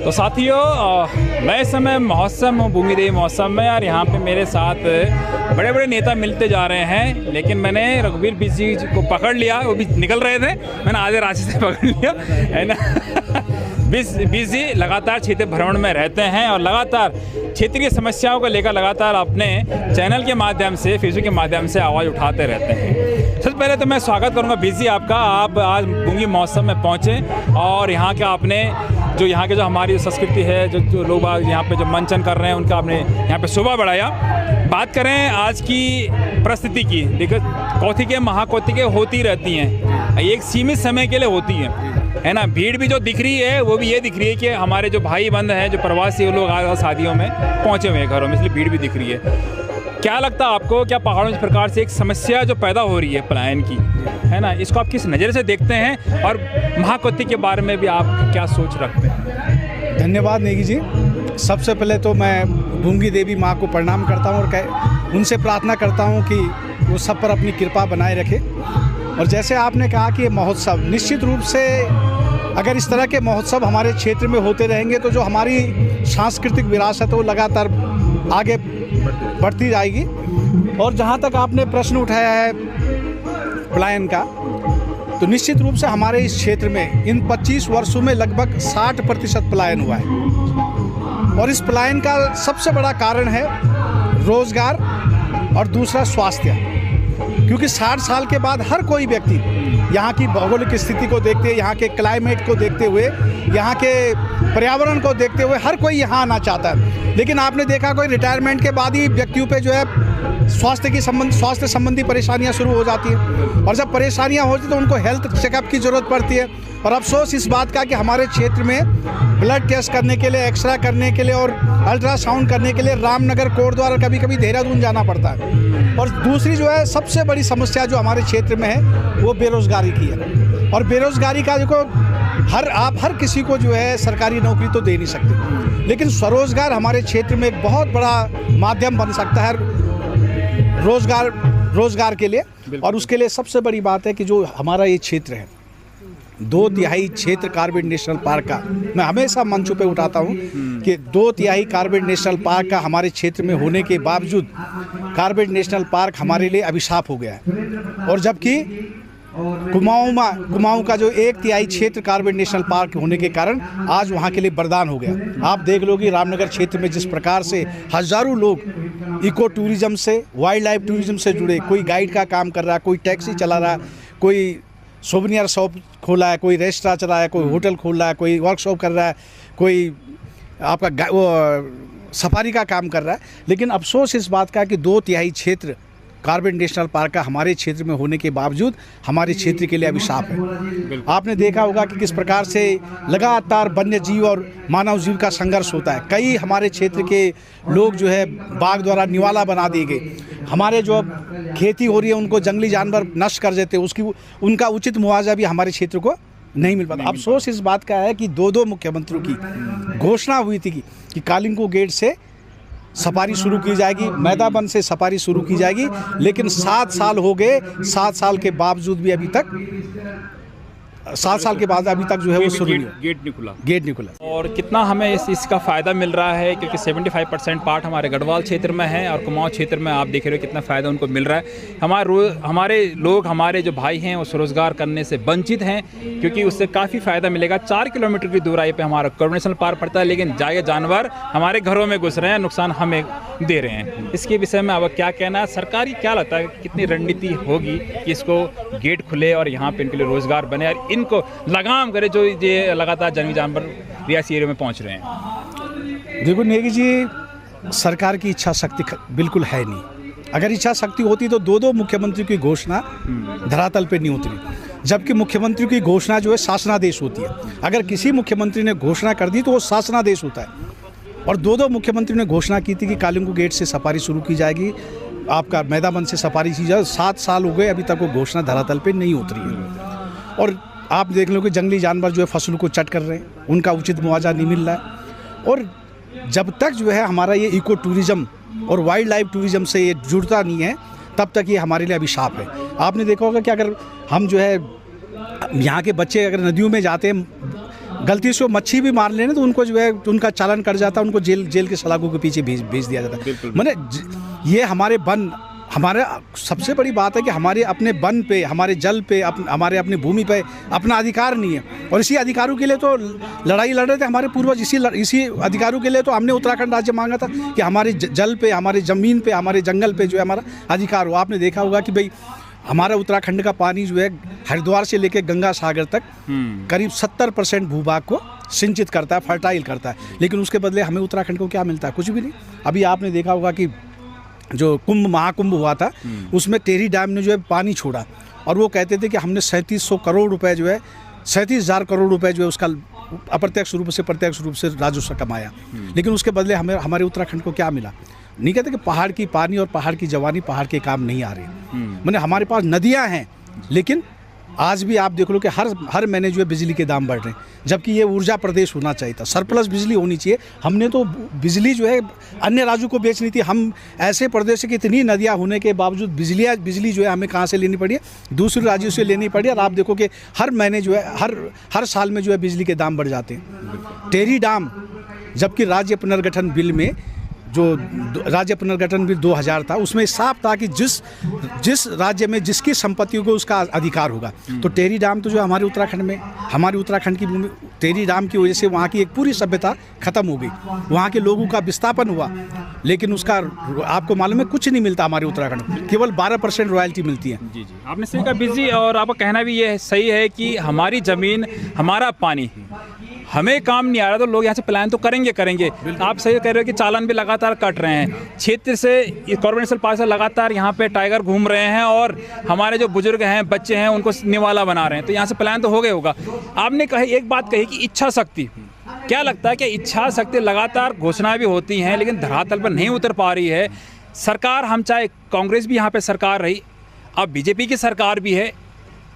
तो साथियों, मैं इस समय महोत्सव में, भूमि देवी महोत्सव में, और यहाँ पे मेरे साथ बड़े बड़े नेता मिलते जा रहे हैं। लेकिन मैंने रघुवीर बिजी को पकड़ लिया, वो भी निकल रहे थे, मैंने आधे रास्ते से पकड़ लिया, है ना। बिजी लगातार क्षेत्रीय भ्रमण में रहते हैं और लगातार क्षेत्रीय समस्याओं को लेकर लगातार अपने चैनल के माध्यम से, फेसबुक के माध्यम से आवाज़ उठाते रहते हैं। सबसे पहले तो मैं स्वागत करूंगा बिजी आपका। आप आज भूमि महोत्सव में पहुंचे और यहाँ के आपने जो यहाँ के जो हमारी संस्कृति है, जो लोग यहाँ पे जो मंचन कर रहे हैं, उनका आपने यहाँ पे शोभा बढ़ाया। बात करें आज की परिस्थिति की, देखो कौथिके महाकौथिके होती रहती हैं, एक सीमित समय के लिए होती हैं, है ना। भीड़ भी जो दिख रही है वो भी ये दिख रही है कि हमारे जो भाई बंद हैं, जो प्रवासी लोग आज शादियों में पहुँचे हुए हैं घरों में, इसलिए भीड़ भी दिख रही है। क्या लगता है आपको, क्या पहाड़ों इस प्रकार से एक समस्या जो पैदा हो रही है पलायन की, है ना, इसको आप किस नज़र से देखते हैं और महाकौथिक के बारे में भी आप क्या सोच रखते हैं? धन्यवाद नेगी जी। सबसे पहले तो मैं भूमि देवी माँ को प्रणाम करता हूँ और उनसे प्रार्थना करता हूँ कि वो सब पर अपनी कृपा बनाए रखे। और जैसे आपने कहा कि ये महोत्सव, निश्चित रूप से अगर इस तरह के महोत्सव हमारे क्षेत्र में होते रहेंगे तो जो हमारी सांस्कृतिक विरासत है वो लगातार आगे बढ़ती जाएगी। और जहाँ तक आपने प्रश्न उठाया है पलायन का, तो निश्चित रूप से हमारे इस क्षेत्र में इन 25 वर्षों में लगभग 60% पलायन हुआ है। और इस पलायन का सबसे बड़ा कारण है रोजगार और दूसरा स्वास्थ्य, क्योंकि 60 साल के बाद हर कोई व्यक्ति यहाँ की भौगोलिक स्थिति को देखते हुए, यहाँ के क्लाइमेट को देखते हुए, यहाँ के पर्यावरण को देखते हुए हर कोई यहाँ आना चाहता है। लेकिन आपने देखा कोई रिटायरमेंट के बाद ही व्यक्तियों पे जो है स्वास्थ्य संबंधी परेशानियाँ शुरू हो जाती हैं, और जब परेशानियाँ होती तो उनको हेल्थ चेकअप की ज़रूरत पड़ती है। और अफसोस इस बात का कि हमारे क्षेत्र में ब्लड टेस्ट करने के लिए, एक्सरे करने के लिए और अल्ट्रासाउंड करने के लिए रामनगर कोर्ट द्वारा कभी कभी देहरादून जाना पड़ता है। और दूसरी जो है सबसे बड़ी समस्या जो हमारे क्षेत्र में है वो बेरोज़गारी की है। और बेरोज़गारी का देखो, हर किसी को जो है सरकारी नौकरी तो दे नहीं सकते, लेकिन स्वरोजगार हमारे क्षेत्र में एक बहुत बड़ा माध्यम बन सकता है रोजगार के लिए। और उसके लिए सबसे बड़ी बात है कि जो हमारा ये क्षेत्र है, 2/3 क्षेत्र कार्बेट नेशनल पार्क का, मैं हमेशा मंचों पे उठाता हूँ कि 2/3 कार्बेट नेशनल पार्क का हमारे क्षेत्र में होने के बावजूद कार्बेट नेशनल पार्क हमारे लिए अभिशाप हो गया है। और जबकि कुमाऊं का जो 1/3 क्षेत्र कार्बेट नेशनल पार्क होने के कारण आज वहाँ के लिए वरदान हो गया। आप देख लो कि रामनगर क्षेत्र में जिस प्रकार से हज़ारों लोग इको टूरिज्म से, वाइल्ड लाइफ टूरिज्म से जुड़े, कोई गाइड का काम कर रहा है, कोई टैक्सी चला रहा है, कोई सोवेनियर शॉप खोला है, कोई रेस्टोरेंट चला है, कोई होटल खोल रहा है, कोई वर्कशॉप कर रहा है, कोई आपका सफारी का काम कर रहा है। लेकिन अफसोस इस बात का कि 2/3 क्षेत्र कार्बेट नेशनल पार्क का हमारे क्षेत्र में होने के बावजूद हमारे क्षेत्र के लिए अभिशाप है। आपने देखा होगा कि किस प्रकार से लगातार वन्य जीव और मानव जीव का संघर्ष होता है। कई हमारे क्षेत्र के लोग जो है बाघ द्वारा निवाला बना दिए गए, हमारे जो खेती हो रही है उनको जंगली जानवर नष्ट कर देते, उनका उचित मुआवजा भी हमारे क्षेत्र को नहीं मिल पाता। अफसोस इस बात का है कि 2 मुख्यमंत्रियों की घोषणा हुई थी कि कालिंगो गेट से सफारी शुरू की जाएगी, मैदाबंद से सफारी शुरू की जाएगी, लेकिन 7 साल हो गए, 7 साल के बावजूद भी अभी तक 7 साल के बाद अभी तक जो है वो शुरू गेट नहीं खुला। और कितना हमें इसका फ़ायदा मिल रहा है, क्योंकि 75% पार्ट हमारे गढ़वाल क्षेत्र में है और कुमाऊं क्षेत्र में आप देख रहे हो कितना फ़ायदा उनको मिल रहा है। हमारे लोग, हमारे जो भाई हैं वो स्वरोजगार करने से वंचित हैं, क्योंकि उससे काफ़ी फ़ायदा मिलेगा। 4 किलोमीटर की दूराई पे हमारा कार्बेट नेशनल पार्क पड़ता है, लेकिन जाए जानवर हमारे घरों में घुस रहे हैं, नुकसान हमें दे रहे हैं। इसके विषय में अब क्या कहना है, सरकारी क्या लगता है कितनी रणनीति होगी कि इसको गेट खुले और यहाँ पे इनके लिए रोज़गार बने और इनको लगाम करे जो ये लगातार जंगली जानवर रियासी एरिया में पहुंच रहे हैं? देखो नेगी जी, सरकार की इच्छा शक्ति बिल्कुल है नहीं। अगर इच्छा शक्ति होती तो 2 मुख्यमंत्री की घोषणा धरातल पे नहीं उतरी, जबकि मुख्यमंत्री की घोषणा जो है शासनादेश होती है। अगर किसी मुख्यमंत्री ने घोषणा कर दी तो वो शासनादेश होता है। और 2 मुख्यमंत्री ने घोषणा की थी कि कालिंगो गेट से सफारी शुरू की जाएगी, आपका मैदाबंद से सफारी की जाए। 7 साल हो गए, अभी तक वो घोषणा धरातल पे नहीं उतरी है। और आप देख लो कि जंगली जानवर जो है फसलों को चट कर रहे हैं, उनका उचित मुआवजा नहीं मिल रहा है। और जब तक जो है हमारा ये इको टूरिज्म और वाइल्ड लाइफ टूरिज्म से ये जुड़ता नहीं है, तब तक ये हमारे लिए अभिशाप है। आपने देखा होगा कि अगर हम जो है यहाँ के बच्चे अगर नदियों में जाते हैं गलती से वो मच्छी भी मार लेने तो उनको जो है उनका चालान कट जाता है, उनको जेल के सलाखों के पीछे भेज दिया जाता है। मैंने ये हमारे वन, हमारा सबसे बड़ी बात है कि हमारे अपने वन पे, हमारे जल पे, हमारे अपनी भूमि पे अपना अधिकार नहीं है। और इसी अधिकारों के लिए तो लड़ाई लड़ रहे थे हमारे पूर्वज। इसी अधिकारों के लिए तो हमने उत्तराखंड राज्य मांगा था कि हमारे जल पे, हमारे ज़मीन पे, हमारे जंगल पे जो है हमारा अधिकार हो। आपने देखा होगा कि भाई हमारा उत्तराखंड का पानी जो है हरिद्वार से लेकर गंगा सागर तक करीब 70% भूभाग को सिंचित करता है, फर्टाइल करता है, लेकिन उसके बदले हमें उत्तराखंड को क्या मिलता है? कुछ भी नहीं। अभी आपने देखा होगा कि जो महाकुंभ हुआ था उसमें टेहरी डैम ने जो है पानी छोड़ा और वो कहते थे कि हमने 3700 करोड़ रुपए जो है 37,000 करोड़ रुपए जो है उसका अप्रत्यक्ष रूप से प्रत्यक्ष रूप से राजस्व कमाया, लेकिन उसके बदले हमारे उत्तराखंड को क्या मिला? नहीं कहते कि पहाड़ की पानी और पहाड़ की जवानी पहाड़ के काम नहीं आ रहे। मैंने हमारे पास नदियां हैं, लेकिन आज भी आप देख लो कि हर महीने जो है बिजली के दाम बढ़ रहे हैं, जबकि ये ऊर्जा प्रदेश होना चाहिए था, सरप्लस बिजली होनी चाहिए। हमने तो बिजली जो है अन्य राज्यों को बेचनी थी। हम ऐसे प्रदेश की इतनी नदियां होने के बावजूद बिजली जो है हमें कहाँ से लेनी पड़ी है? दूसरे राज्यों से लेनी पड़ी। और आप देखो कि हर महीने जो है हर साल में जो है बिजली के दाम बढ़ जाते हैं। टेहरी डैम, जबकि राज्य पुनर्गठन बिल में जो राज्य पुनर्गठन बिल 2000 था उसमें साफ था कि जिस राज्य में जिसकी संपत्ति होगी उसका अधिकार होगा। तो टेहरी डैम तो जो हमारे उत्तराखंड में, हमारे उत्तराखंड की भूमि, टेहरी डैम की वजह से वहाँ की एक पूरी सभ्यता खत्म हो गई, वहाँ के लोगों का विस्थापन हुआ, लेकिन उसका आपको मालूम है कुछ नहीं मिलता हमारे उत्तराखंड में, केवल 12% रॉयल्टी मिलती है। जी जी, आपने सही कहा बिजली, और आपका कहना भी ये सही है कि हमारी ज़मीन, हमारा पानी हमें काम नहीं आ रहा तो लोग यहाँ से पलायन तो करेंगे। आप सही कह रहे हो कि चालान भी लगातार कट रहे हैं। क्षेत्र से कॉर्बेट नेशनल पार्क से लगातार यहाँ पे टाइगर घूम रहे हैं और हमारे जो बुजुर्ग हैं, बच्चे हैं, उनको निवाला बना रहे हैं, तो यहाँ से पलायन तो हो गया होगा। आपने एक बात कही कि इच्छा शक्ति, क्या लगता है कि इच्छा शक्ति लगातार घोषणाएं भी होती हैं लेकिन धरातल पर नहीं उतर पा रही है सरकार? हम चाहे कांग्रेस भी यहाँ पर सरकार रही, अब बीजेपी की सरकार भी है,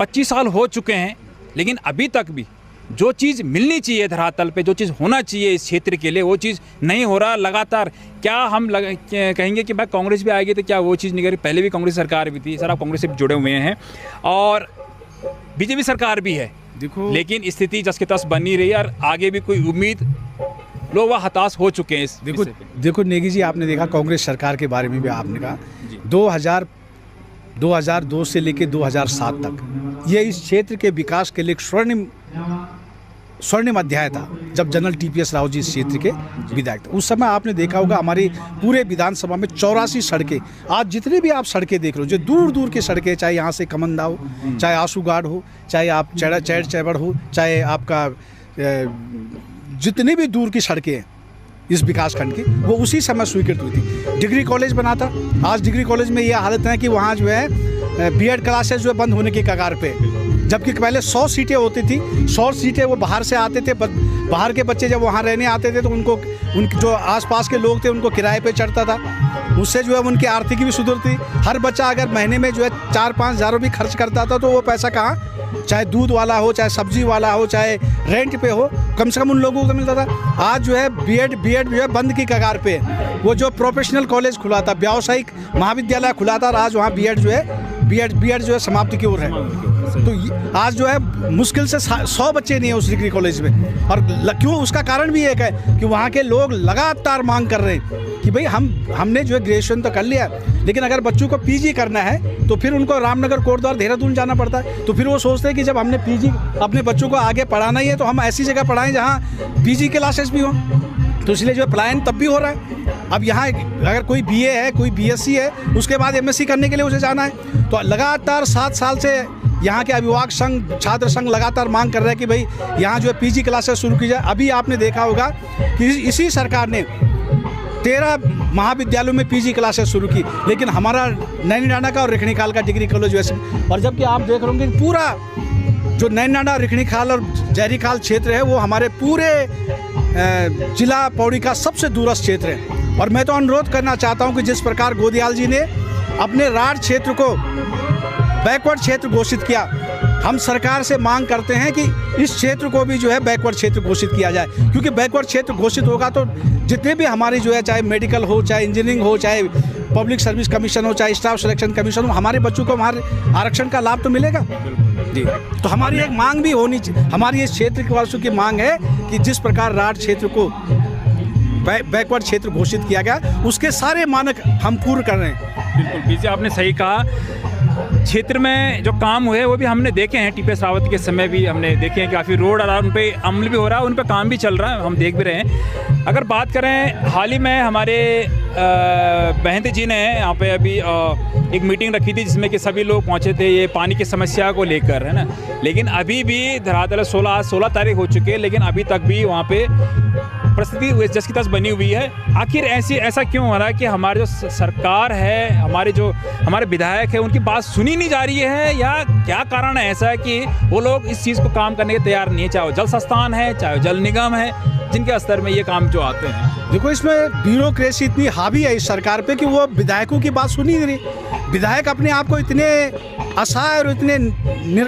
25 साल हो चुके हैं, लेकिन अभी तक भी जो चीज़ मिलनी चाहिए धरातल पे, जो चीज़ होना चाहिए इस क्षेत्र के लिए, वो चीज़ नहीं हो रहा लगातार। क्या हम कहेंगे कि भाई कांग्रेस भी आएगी तो क्या वो चीज़ नहीं करी? पहले भी कांग्रेस सरकार भी थी, सर आप कांग्रेस से जुड़े हुए हैं, और बीजेपी सरकार भी है, देखो, लेकिन स्थिति जस के तस बन नहीं रही और आगे भी कोई उम्मीद, लोग वह हताश हो चुके हैं इस। देखो नेगी जी, आपने देखा कांग्रेस सरकार के बारे में भी आपने कहा 2002 से लेकर 2007 तक ये इस क्षेत्र के विकास के लिए एक स्वर्णिम अध्याय था, जब जनरल TPS राव जी इस क्षेत्र के विधायक थे। उस समय आपने देखा होगा हमारी पूरे विधानसभा में 84 सड़कें, आज जितनी भी आप सड़कें देख रहे हो, जो दूर दूर की सड़कें, चाहे यहाँ से कमंदा हो, चाहे आसूगाड़ हो, चाहे आप चैबड़ हो, चाहे आपका जितनी भी दूर की सड़कें हैं इस विकास खंड की, वो उसी समय स्वीकृत हुई थी। डिग्री कॉलेज बना था, आज डिग्री कॉलेज में ये हालत है कि वहाँ जो है B.Ed क्लासेस जो है बंद होने की कगार पे, जबकि पहले 100 सीटें होती थी, 100 सीटें वो बाहर से आते थे, बाहर के बच्चे जब वहाँ रहने आते थे तो उनके जो आसपास के लोग थे उनको किराए पे चढ़ता था, उससे जो है उनकी आर्थिकी भी सुधरती। हर बच्चा अगर महीने में जो है 4-5 हज़ार भी खर्च करता था तो वो पैसा कहाँ, चाहे दूध वाला हो, चाहे सब्जी वाला हो, चाहे रेंट पे हो, कम से कम उन लोगों को मिलता था। आज जो है B.Ed जो है बंद की कगार पे, वो जो प्रोफेशनल कॉलेज खुला था, व्यावसायिक महाविद्यालय खुला था, आज वहाँ B.Ed जो है समाप्ति की ओर है। तो आज जो है मुश्किल से 100 बच्चे नहीं है उस डिग्री कॉलेज में। और क्यों? उसका कारण भी एक है कि वहाँ के लोग लगातार मांग कर रहे हैं कि भाई हमने जो है ग्रेजुएशन तो कर लिया, लेकिन अगर बच्चों को PG करना है तो फिर उनको रामनगर, कोटद्वार, देहरादून जाना पड़ता है। तो फिर वो सोचते हैं कि जब हमने PG अपने बच्चों को आगे पढ़ाना ही है तो हम ऐसी जगह पढ़ाएं जहाँ PG क्लासेस भी हों। तो इसलिए जो पलायन तब भी हो रहा है। अब यहाँ अगर कोई BA है, कोई BSc है, उसके बाद MSc करने के लिए उसे जाना है। तो लगातार 7 साल से यहाँ के अभिभावक संघ, छात्र संघ लगातार मांग कर रहे हैं कि भाई यहाँ जो है PG क्लासेस शुरू की जाए। अभी आपने देखा होगा कि इसी सरकार ने 13 महाविद्यालयों में PG क्लासेस शुरू की, लेकिन हमारा नैनीडांडा का और रिखणीखाल का डिग्री कॉलेज वैसे। और जबकि आप देख रहे होंगे पूरा जो नैनीडांडा, रिखणीखाल और जयहरीखाल क्षेत्र है वो हमारे पूरे जिला पौड़ी का सबसे दूरस्थ क्षेत्र है। और मैं तो अनुरोध करना चाहता हूं कि जिस प्रकार गोदियाल जी ने अपने राढ़ क्षेत्र को बैकवर्ड क्षेत्र घोषित किया, हम सरकार से मांग करते हैं कि इस क्षेत्र को भी जो है बैकवर्ड क्षेत्र घोषित किया जाए, क्योंकि बैकवर्ड क्षेत्र घोषित होगा तो जितने भी हमारी जो है, चाहे मेडिकल हो, चाहे इंजीनियरिंग हो, चाहे पब्लिक सर्विस कमीशन हो, चाहे स्टाफ सिलेक्शन कमीशन हो, हमारे बच्चों को हमारे आरक्षण का लाभ तो मिलेगा। जी, तो हमारी एक मांग भी होनी चाहिए, हमारी इस क्षेत्र के वासियों की मांग है कि जिस प्रकार राढ़ क्षेत्र को बैकवर्ड क्षेत्र घोषित किया गया, उसके सारे मानक हम पूर्ण कर रहे हैं। बिल्कुल बीजी आपने सही कहा। क्षेत्र में जो काम हुए वो भी हमने देखे हैं, टीपीएस रावत के समय भी हमने देखे हैं, काफ़ी रोड आ रहा है, उन पे अमल भी हो रहा है, उन पे काम भी चल रहा है, हम देख भी रहे हैं। अगर बात करें हाल ही में हमारे महंत जी ने यहाँ पे अभी एक मीटिंग रखी थी जिसमें कि सभी लोग पहुँचे थे ये पानी की समस्या को लेकर, है ना। लेकिन अभी भी धरातल 16 तारीख हो चुकी है, लेकिन अभी तक भी वहाँ पे परिस्थिति जस की तस बनी हुई है। आखिर ऐसा क्यों हो रहा है कि हमारे जो सरकार है, हमारे विधायक है, उनकी बात सुनी नहीं जा रही है, या क्या कारण है ऐसा है कि वो लोग इस चीज़ को काम करने के तैयार नहीं है, चाहे वो जल संस्थान है, चाहे वो जल निगम है, जिनके स्तर में ये काम जो आते हैं। देखो, इसमें ब्यूरोक्रेसी इतनी हावी है इस सरकार पे कि वो विधायकों की बात सुनी नहीं रही। विधायक अपने आप को इतने असहाय और इतने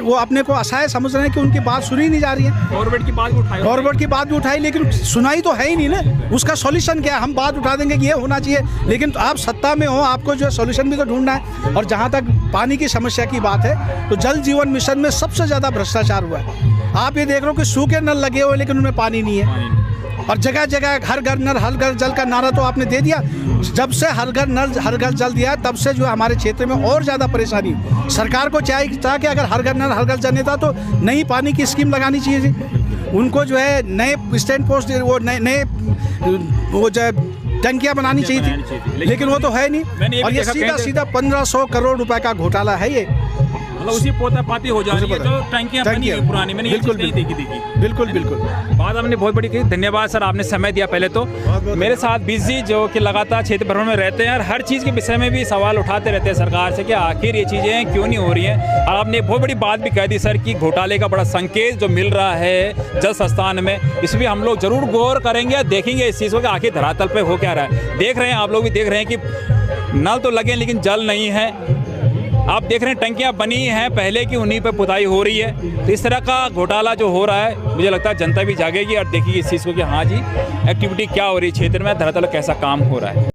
वो अपने को असहाय समझ रहे हैं कि उनकी बात सुनी नहीं जा रही है। गवर्नमेंट की बात भी उठाई, गवर्नमेंट की बात भी उठाई, लेकिन सुनाई तो है ही नहीं ना। उसका सॉल्यूशन क्या है? हम बात उठा देंगे कि ये होना चाहिए, लेकिन तो आप सत्ता में हो, आपको जो है सॉल्यूशन भी तो ढूंढना है। और जहाँ तक पानी की समस्या की बात है, तो जल जीवन मिशन में सबसे ज़्यादा भ्रष्टाचार हुआ है। आप ये देख रहे हो कि सूखे नल लगे हुए लेकिन उनमें पानी नहीं है, और जगह जगह हर घर नल हर घर जल का नारा तो आपने दे दिया। जब से हर घर नल हर घर जल दिया, तब से जो है हमारे क्षेत्र में और ज़्यादा परेशानी। सरकार को चाहिए था कि अगर हर घर नल हर घर जल देता तो नई पानी की स्कीम लगानी चाहिए जी। उनको जो है नए स्टैंड पोस्ट, वो नए वो जो है टंकियाँ बनानी चाहिए थी, लेकिन वो तो है नहीं। और ये सीधा 1500 करोड़ रुपए का घोटाला है ये। मतलब उसी पोता पाती हो जा रही है जो टंकियां बनी हुई पुरानी। मैंने ये चीज़ नहीं देखी। बिल्कुल बात हमने बहुत बड़ी की। धन्यवाद सर, आपने समय दिया। पहले तो मेरे साथ बीजी जो कि लगातार क्षेत्र भ्रमण में रहते हैं और हर चीज़ के विषय में भी सवाल उठाते रहते हैं सरकार से कि आखिर ये चीज़ें क्यों नहीं हो रही हैं। और आपने बहुत बड़ी बात भी कह दी सर कि घोटाले का बड़ा संकेत जो मिल रहा है जल संस्थान में, इस पर हम लोग जरूर गौर करेंगे, देखेंगे इस चीज़ को कि आखिर धरातल पर हो क्या रहा है। देख रहे हैं, आप लोग भी देख रहे हैं कि नल तो लगे लेकिन जल नहीं है। आप देख रहे हैं टंकियां बनी हैं पहले की, उन्हीं पे पुताई हो रही है। तो इस तरह का घोटाला जो हो रहा है, मुझे लगता है जनता भी जागेगी और देखेगी इस चीज़ को कि हाँ जी एक्टिविटी क्या हो रही है क्षेत्र में, धरातल कैसा काम हो रहा है।